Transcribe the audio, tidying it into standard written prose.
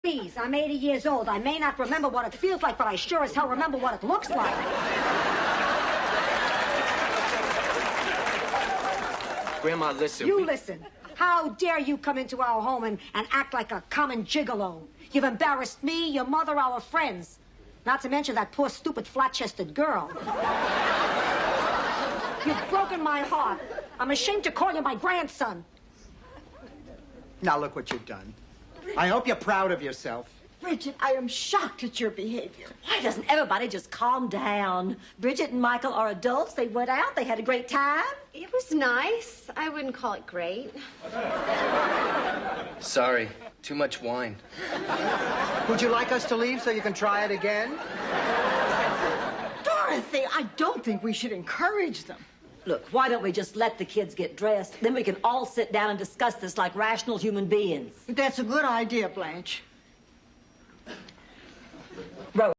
Please, I'm 80 years old. I may not remember what it feels like, but I sure as hell remember what it looks like. Grandma, listen. You listen. How dare you come into our home and act like a common gigolo? You've embarrassed me, your mother, our friends. Not to mention that poor, stupid, flat-chested girl. You've broken my heart. I'm ashamed to call you my grandson. Now look what you've done. I hope you're proud of yourself. Bridget, I am shocked at your behavior. Why doesn't everybody just calm down? Bridget and Michael are adults. They went out. They had a great time. It was nice. I wouldn't call it great. Sorry, too much wine. Would you like us to leave so you can try it again? Dorothy, I don't think we should encourage them. Look, why don't we just let the kids get dressed? Then we can all sit down and discuss this like rational human beings. That's a good idea, Blanche.